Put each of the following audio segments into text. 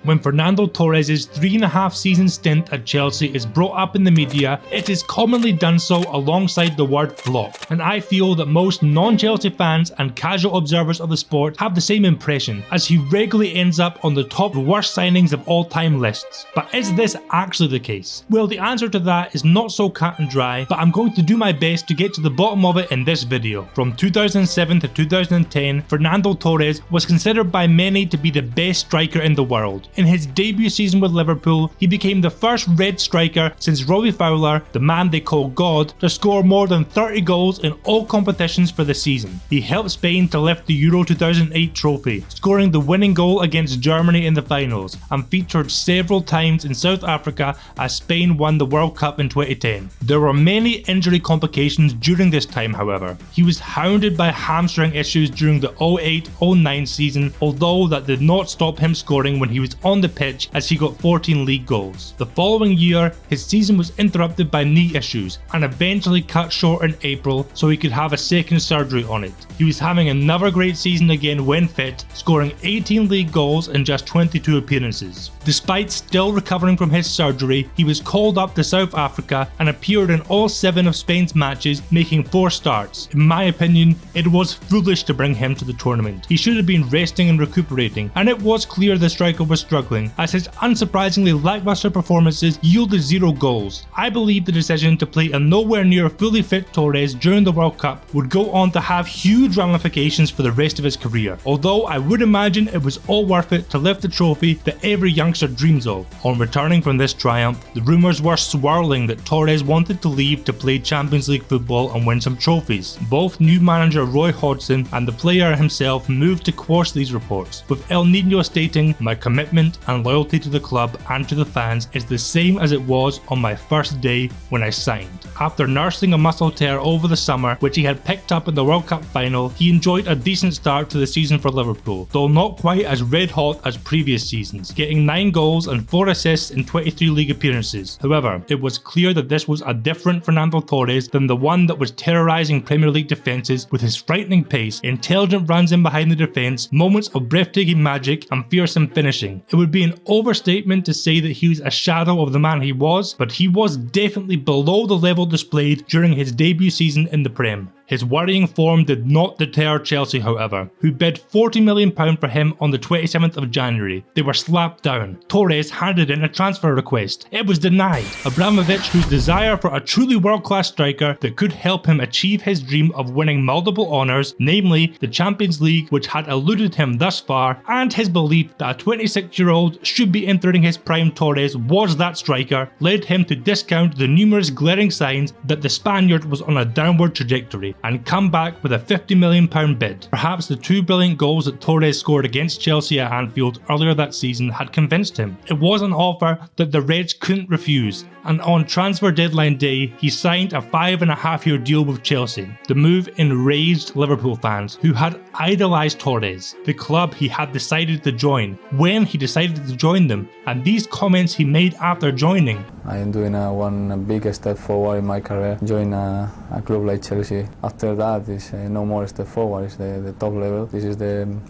When Fernando Torres' 3.5 season stint at Chelsea is brought up in the media, it is commonly done so alongside the word flop, and I feel that most non-Chelsea fans and casual observers of the sport have the same impression, as he regularly ends up on the top worst signings of all time lists. But is this actually the case? Well, the answer to that is not so cut and dry, but I'm going to do my best to get to the bottom of it in this video. From 2007 to 2010, Fernando Torres was considered by many to be the best striker in the world. In his debut season with Liverpool, he became the first red striker since Robbie Fowler, the man they call God, to score more than 30 goals in all competitions for the season. He helped Spain to lift the Euro 2008 trophy, scoring the winning goal against Germany in the finals, and featured several times in South Africa as Spain won the World Cup in 2010. There were many injury complications during this time, however. He was hounded by hamstring issues during the 08-09 season, although that did not stop him scoring when he was on the pitch, as he got 14 league goals. The following year, his season was interrupted by knee issues and eventually cut short in April so he could have a second surgery on it. He was having another great season again when fit, scoring 18 league goals in just 22 appearances. Despite still recovering from his surgery, he was called up to South Africa and appeared in all 7 of Spain's matches, making 4 starts. In my opinion, it was foolish to bring him to the tournament. He should have been resting and recuperating, and it was clear the striker was struggling, as his unsurprisingly lackluster performances yielded 0 goals. I believe the decision to play a nowhere near fully fit Torres during the World Cup would go on to have huge ramifications for the rest of his career, although I would imagine it was all worth it to lift the trophy that every youngster dreams of. On returning from this triumph, the rumours were swirling that Torres wanted to leave to play Champions League football and win some trophies. Both new manager Roy Hodgson and the player himself moved to quash these reports, with El Nino stating, "My commitment and loyalty to the club and to the fans is the same as it was on my first day when I signed." After nursing a muscle tear over the summer, which he had picked up in the World Cup final, he enjoyed a decent start to the season for Liverpool, though not quite as red hot as previous seasons, getting 9 goals and 4 assists in 23 league appearances. However, it was clear that this was a different Fernando Torres than the one that was terrorising Premier League defences with his frightening pace, intelligent runs in behind the defence, moments of breathtaking magic and fearsome finishing. It would be an overstatement to say that he was a shadow of the man he was, but he was definitely below the level displayed during his debut season in the Prem. His worrying form did not deter Chelsea, however, who bid £40 million for him on the 27th of January. They were slapped down. Torres handed in a transfer request. It was denied. Abramovich, whose desire for a truly world-class striker that could help him achieve his dream of winning multiple honours, namely the Champions League, which had eluded him thus far, and his belief that a 26-year-old should be entering his prime Torres was that striker, led him to discount the numerous glaring signs that the Spaniard was on a downward trajectory, and come back with a £50 million bid. Perhaps the 2 brilliant goals that Torres scored against Chelsea at Anfield earlier that season had convinced him. It was an offer that the Reds couldn't refuse, and on transfer deadline day, he signed a 5.5-year deal with Chelsea. The move enraged Liverpool fans who had idolised Torres, the club he had decided to join, when he decided to join them, and these comments he made after joining. I am doing one big step forward in my career, join a club like Chelsea. After that is no more step forward, it's the top level. This is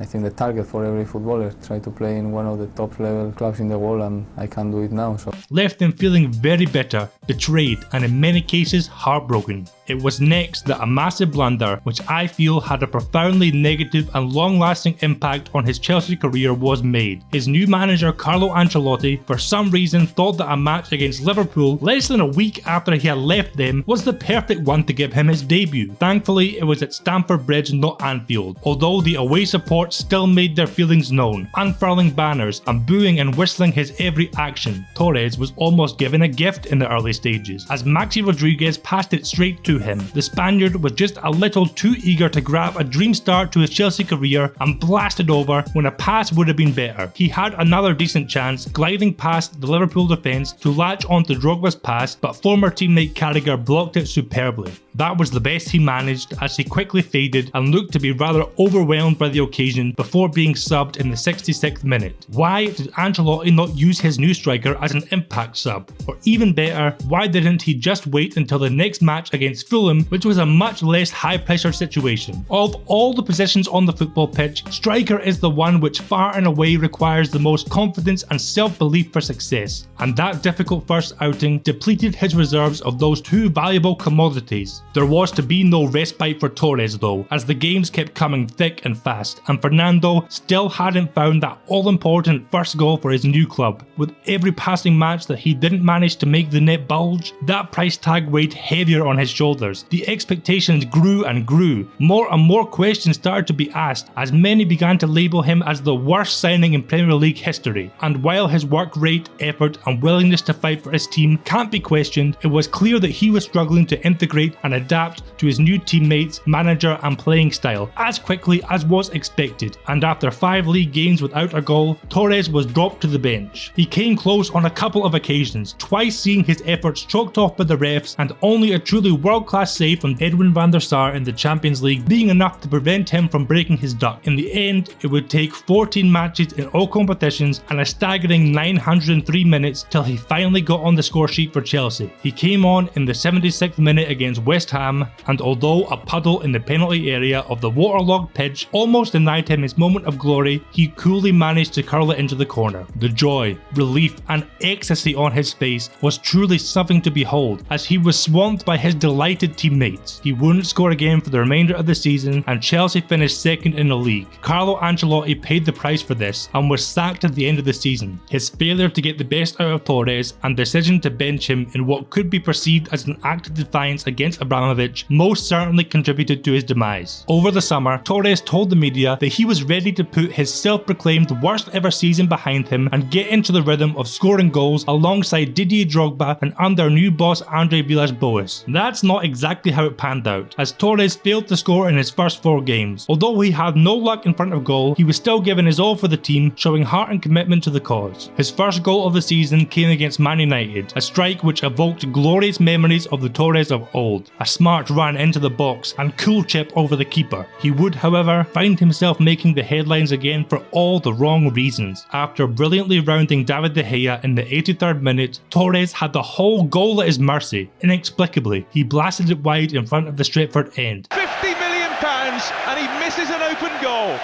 I think the target for every footballer, try to play in one of the top level clubs in the world, and I can do it now. So. Left him feeling very bitter, betrayed, and in many cases heartbroken. It was next that a massive blunder, which I feel had a profoundly negative and long-lasting impact on his Chelsea career, was made. His new manager Carlo Ancelotti, for some reason, thought that a match against Liverpool, less than a week after he had left them, was the perfect one to give him his debut. Thankfully, it was at Stamford Bridge, not Anfield, although the away support still made their feelings known, unfurling banners and booing and whistling his every action. Torres was almost given a gift in the early stages, as Maxi Rodriguez passed it straight to him. The Spaniard was just a little too eager to grab a dream start to his Chelsea career and blasted over when a pass would have been better. He had another decent chance, gliding past the Liverpool defence to latch onto Drogba's pass, but former teammate Carragher blocked it superbly. That was the best he managed, as he quickly faded and looked to be rather overwhelmed by the occasion before being subbed in the 66th minute. Why did Ancelotti not use his new striker as an impact sub? Or even better, why didn't he just wait until the next match against Fulham, which was a much less high pressure situation? Of all the positions on the football pitch, striker is the one which far and away requires the most confidence and self-belief for success, and that difficult first outing depleted his reserves of those two valuable commodities. There was to be no respite for Torres though, as the games kept coming thick and fast, and Fernando still hadn't found that all-important first goal for his new club. With every passing match that he didn't manage to make the net bulge, that price tag weighed heavier on his shoulders. The expectations grew and grew. More and more questions started to be asked, as many began to label him as the worst signing in Premier League history. And while his work rate, effort and willingness to fight for his team can't be questioned, it was clear that he was struggling to integrate and adapt to his new teammates, manager and playing style as quickly as was expected. And after 5 league games without a goal, Torres was dropped to the bench. He came close on a couple of occasions, twice seeing his efforts chalked off by the refs, and only a truly world-class save from Edwin van der Sar in the Champions League being enough to prevent him from breaking his duck. In the end, it would take 14 matches in all competitions and a staggering 903 minutes till he finally got on the score sheet for Chelsea. He came on in the 76th minute against West Ham, and although a puddle in the penalty area of the waterlogged pitch almost denied him his moment of glory, he coolly managed to curl it into the corner. The joy, relief and ecstasy on his face was truly something to behold, as he was swamped by his delighted teammates. He wouldn't score again for the remainder of the season, and Chelsea finished second in the league. Carlo Ancelotti paid the price for this and was sacked at the end of the season. His failure to get the best out of Torres and decision to bench him in what could be perceived as an act of defiance against Abramovich most certainly contributed to his demise. Over the summer, Torres told the media that he was ready to put his self-proclaimed worst ever season behind him and get into the rhythm of scoring goals alongside Didier Drogba and under new boss Andre Villas-Boas. That's not exactly how it panned out, as Torres failed to score in his first 4 games. Although he had no luck in front of goal, he was still giving his all for the team, showing heart and commitment to the cause. His first goal of the season came against Man United, a strike which evoked glorious memories of the Torres of old. A smart run into the box and cool chip over the keeper. He would, however, find himself making the headlines again for all the wrong reasons. After brilliantly rounding David De Gea in the 83rd minute, Torres had the whole goal at his mercy. Inexplicably, he blasted it wide in front of the Stretford end. £50 million and he misses an open goal.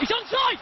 He's onside!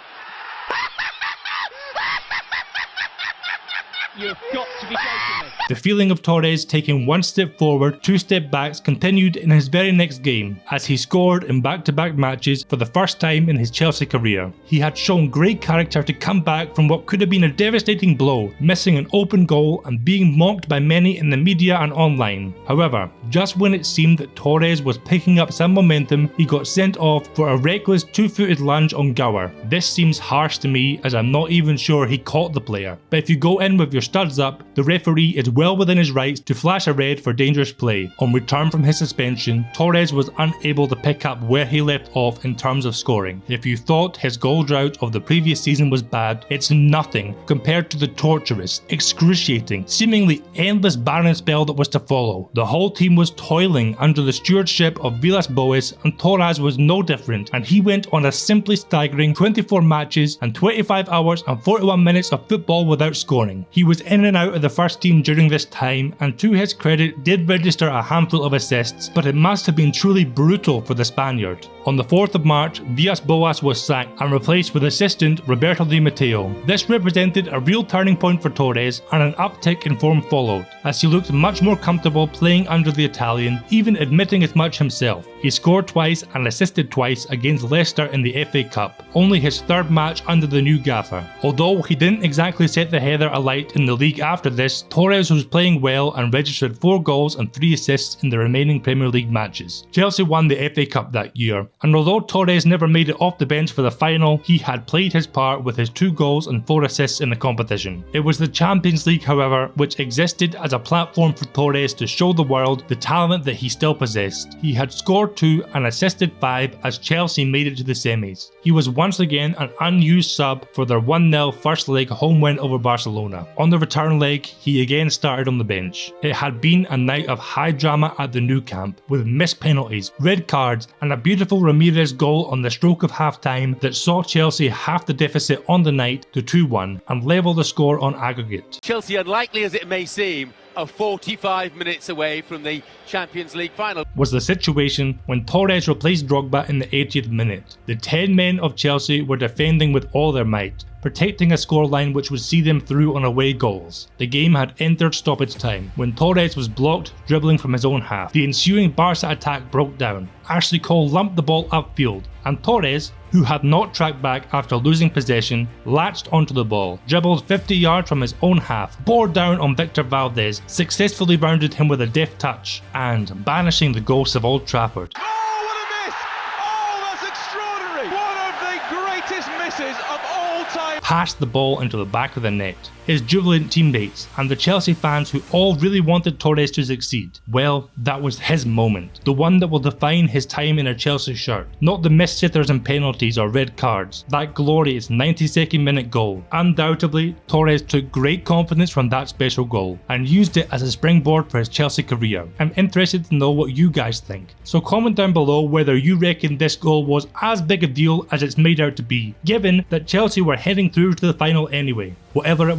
You've got to be joking me. The feeling of Torres taking 1 step forward, 2 step backs continued in his very next game, as he scored in back-to-back matches for the first time in his Chelsea career. He had shown great character to come back from what could have been a devastating blow, missing an open goal and being mocked by many in the media and online. However, just when it seemed that Torres was picking up some momentum, he got sent off for a reckless 2-footed lunge on Gower. This seems harsh to me, as I'm not even sure he caught the player. But if you go in with your studs up, the referee is well within his rights to flash a red for dangerous play. On return from his suspension, Torres was unable to pick up where he left off in terms of scoring. If you thought his goal drought of the previous season was bad, it's nothing compared to the torturous, excruciating, seemingly endless barren spell that was to follow. The whole team was toiling under the stewardship of Villas-Boas, and Torres was no different, and he went on a simply staggering 24 matches and 25 hours and 41 minutes of football without scoring. He was in and out of the first team during this time, and to his credit did register a handful of assists, but it must have been truly brutal for the Spaniard. On the 4th of March, Villas-Boas was sacked and replaced with assistant Roberto Di Matteo. This represented a real turning point for Torres, and an uptick in form followed, as he looked much more comfortable playing under the Italian, even admitting as much himself. He scored twice and assisted twice against Leicester in the FA Cup, only his 3rd match under the new gaffer. Although he didn't exactly set the heather alight in the league after this, Torres was playing well and registered 4 goals and 3 assists in the remaining Premier League matches. Chelsea won the FA Cup that year, and although Torres never made it off the bench for the final, he had played his part with his 2 goals and 4 assists in the competition. It was the Champions League, however, which existed as a platform for Torres to show the world the talent that he still possessed. He had scored 2 and assisted 5 as Chelsea made it to the semis. He was once again an unused sub for their 1-0 first leg home win over Barcelona. On the the return leg, he again started on the bench. It had been a night of high drama at the new camp, with missed penalties, red cards, and a beautiful Ramirez goal on the stroke of half-time that saw Chelsea half the deficit on the night to 2-1 and level the score on aggregate. Chelsea, unlikely as it may seem, are 45 minutes away from the Champions League final. Was the situation when Torres replaced Drogba in the 80th minute. The 10 men of Chelsea were defending with all their might, protecting a scoreline which would see them through on away goals. The game had entered stoppage time when Torres was blocked dribbling from his own half. The ensuing Barca attack broke down. Ashley Cole lumped the ball upfield, and Torres, who had not tracked back after losing possession, latched onto the ball, dribbled 50 yards from his own half, bore down on Victor Valdez, successfully rounded him with a deft touch, and banishing the ghosts of Old Trafford. Oh, what a miss! Oh, that's extraordinary! One of the greatest misses of all time. Passed the ball into the back of the net. His jubilant teammates and the Chelsea fans who all really wanted Torres to succeed. Well, that was his moment. The one that will define his time in a Chelsea shirt. Not the missed sitters and penalties or red cards. That glorious 92nd minute goal. Undoubtedly, Torres took great confidence from that special goal and used it as a springboard for his Chelsea career. I'm interested to know what you guys think. So comment down below whether you reckon this goal was as big a deal as it's made out to be, given that Chelsea were heading through to the final anyway. Whatever it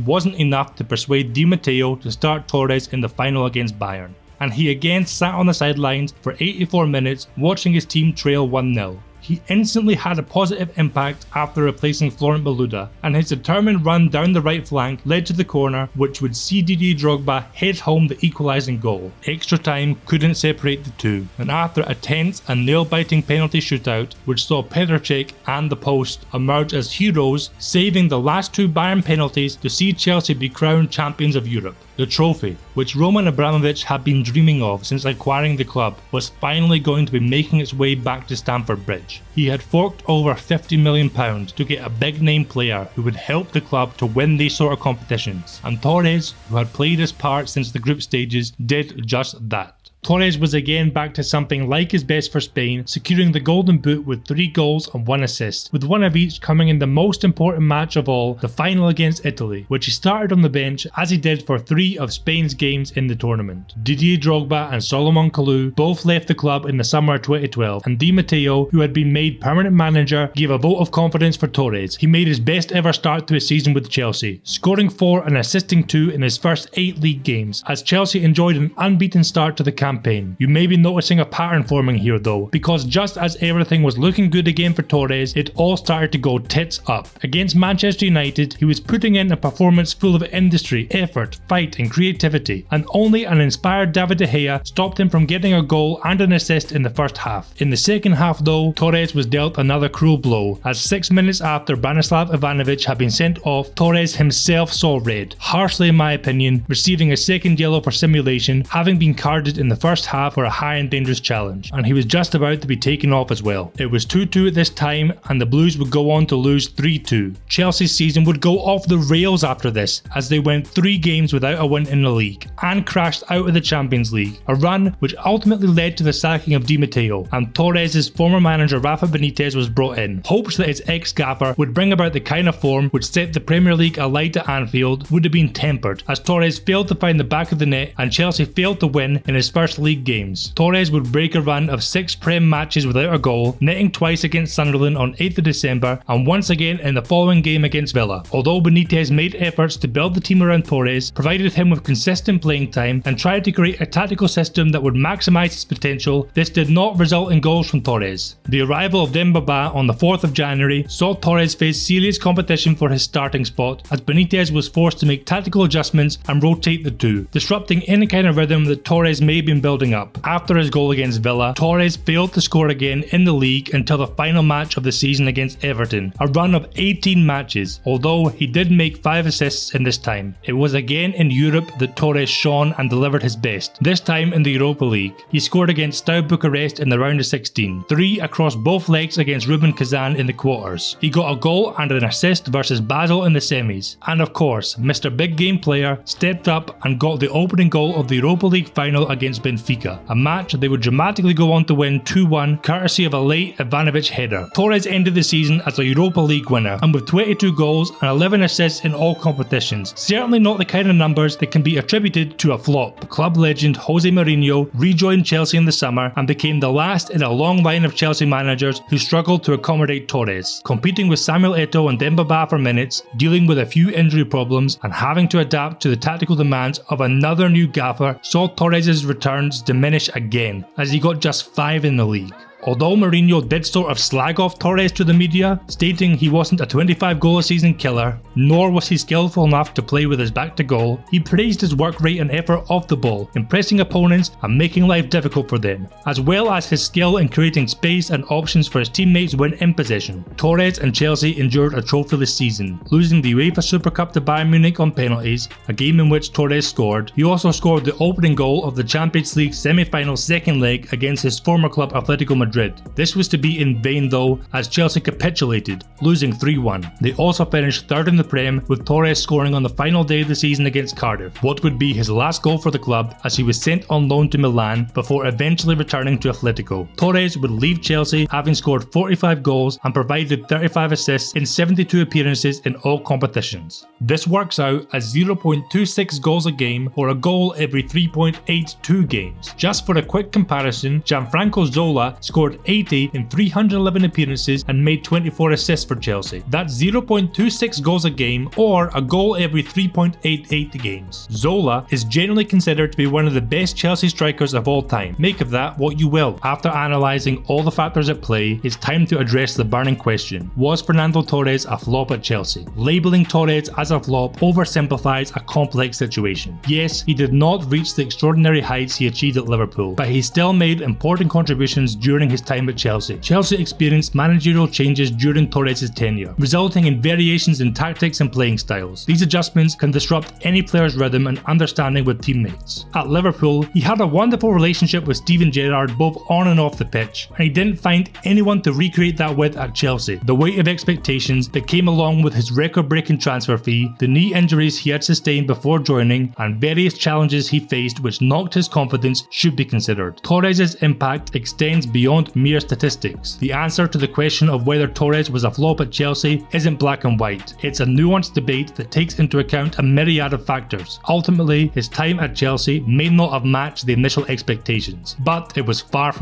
wasn't enough to persuade Di Matteo to start Torres in the final against Bayern, and he again sat on the sidelines for 84 minutes watching his team trail 1-0. He instantly had a positive impact after replacing Florent Beluda, and his determined run down the right flank led to the corner which would see Didier Drogba head home the equalising goal. Extra time couldn't separate the two, and after a tense and nail-biting penalty shootout which saw Petr Cech and the post emerge as heroes, saving the last two Bayern penalties to see Chelsea be crowned champions of Europe. The trophy, which Roman Abramovich had been dreaming of since acquiring the club, was finally going to be making its way back to Stamford Bridge. He had forked over £50 million to get a big name player who would help the club to win these sort of competitions, and Torres, who had played his part since the group stages, did just that. Torres was again back to something like his best for Spain, securing the Golden Boot with 3 goals and 1 assist, with one of each coming in the most important match of all, the final against Italy, which he started on the bench as he did for 3 of Spain's games in the tournament. Didier Drogba and Solomon Kalou both left the club in the summer of 2012, and Di Matteo, who had been made permanent manager, gave a vote of confidence for Torres. He made his best ever start to a season with Chelsea, scoring 4 and assisting 2 in his first 8 league games, as Chelsea enjoyed an unbeaten start to the campaign. You may be noticing a pattern forming here though, because just as everything was looking good again for Torres, it all started to go tits up. Against Manchester United, he was putting in a performance full of industry, effort, fight and creativity, and only an inspired David De Gea stopped him from getting a goal and an assist in the first half. In the second half though, Torres was dealt another cruel blow, as 6 minutes after Branislav Ivanovic had been sent off, Torres himself saw red, harshly in my opinion, receiving a second yellow for simulation, having been carded in the first half for a high and dangerous challenge, and he was just about to be taken off as well. It was 2-2 at this time, and the Blues would go on to lose 3-2. Chelsea's season would go off the rails after this, as they went 3 games without a win in the league, and crashed out of the Champions League, a run which ultimately led to the sacking of Di Matteo, and Torres' former manager Rafa Benitez was brought in. Hopes that his ex-gaffer would bring about the kind of form which set the Premier League alight at Anfield would have been tempered, as Torres failed to find the back of the net and Chelsea failed to win in his first league games. Torres would break a run of 6 Prem matches without a goal, netting twice against Sunderland on 8th of December and once again in the following game against Villa. Although Benitez made efforts to build the team around Torres, provided him with consistent playing time and tried to create a tactical system that would maximise his potential, this did not result in goals from Torres. The arrival of Dembaba on the 4th of January saw Torres face serious competition for his starting spot, as Benitez was forced to make tactical adjustments and rotate the two, disrupting any kind of rhythm that Torres may have been building up. After his goal against Villa, Torres failed to score again in the league until the final match of the season against Everton, a run of 18 matches, although he did make 5 assists in this time. It was again in Europe that Torres shone and delivered his best, this time in the Europa League. He scored against Steaua Bucharest in the round of 16, 3 across both legs against Rubin Kazan in the quarters. He got a goal and an assist versus Basel in the semis, and of course, Mr. Big Game Player stepped up and got the opening goal of the Europa League final against Benfica. Benfica, a match they would dramatically go on to win 2-1 courtesy of a late Ivanovic header. Torres ended the season as a Europa League winner and with 22 goals and 11 assists in all competitions. Certainly not the kind of numbers that can be attributed to a flop. Club legend Jose Mourinho rejoined Chelsea in the summer and became the last in a long line of Chelsea managers who struggled to accommodate Torres, competing with Samuel Eto'o and Demba Ba for minutes, dealing with a few injury problems and having to adapt to the tactical demands of another new gaffer saw Torres' returns diminish again as he got just 5 in the league. Although Mourinho did sort of slag off Torres to the media, stating he wasn't a 25 goal a season killer, nor was he skillful enough to play with his back to goal, he praised his work rate and effort off the ball, impressing opponents and making life difficult for them, as well as his skill in creating space and options for his teammates when in possession. Torres and Chelsea endured a trophyless season, losing the UEFA Super Cup to Bayern Munich on penalties, a game in which Torres scored. He also scored the opening goal of the Champions League semi-final second leg against his former club Atletico Madrid. This was to be in vain though, as Chelsea capitulated, losing 3-1. They also finished third in the Prem, with Torres scoring on the final day of the season against Cardiff, what would be his last goal for the club as he was sent on loan to Milan before eventually returning to Atletico. Torres would leave Chelsea having scored 45 goals and provided 35 assists in 72 appearances in all competitions. This works out as 0.26 goals a game or a goal every 3.82 games. Just for a quick comparison, Gianfranco Zola scored 80 in 311 appearances and made 24 assists for Chelsea. That's 0.26 goals a game or a goal every 3.88 games. Zola is generally considered to be one of the best Chelsea strikers of all time. Make of that what you will. After analysing all the factors at play, it's time to address the burning question. Was Fernando Torres a flop at Chelsea? Labelling Torres as a flop oversimplifies a complex situation. Yes, he did not reach the extraordinary heights he achieved at Liverpool, but he still made important contributions during his time at Chelsea. Chelsea experienced managerial changes during Torres' tenure, resulting in variations in tactics and playing styles. These adjustments can disrupt any player's rhythm and understanding with teammates. At Liverpool, he had a wonderful relationship with Steven Gerrard both on and off the pitch, and he didn't find anyone to recreate that with at Chelsea. The weight of expectations that came along with his record-breaking transfer fee, the knee injuries he had sustained before joining, and various challenges he faced which knocked his confidence should be considered. Torres' impact extends beyond mere statistics. The answer to the question of whether Torres was a flop at Chelsea isn't black and white. It's a nuanced debate that takes into account a myriad of factors. Ultimately, his time at Chelsea may not have matched the initial expectations, but it was far from